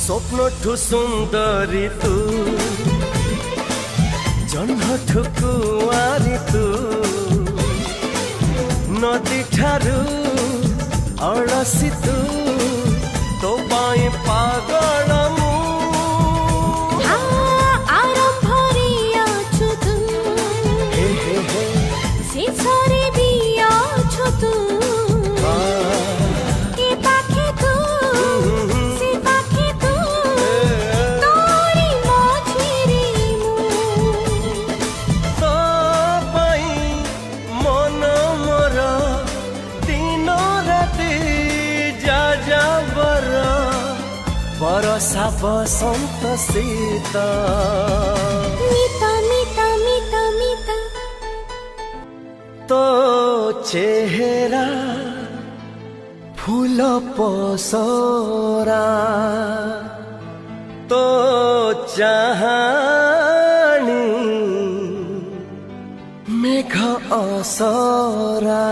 स्वप्नठु सुंदरी तू जन्मठु कुआरी तू नदी ठारू अड़सी तू तो पाई पागल मु बरसा बसंत सीता मिता मिता मिता मिता तो चेहरा फूल पसरा तो चाहानी मेघ असरा।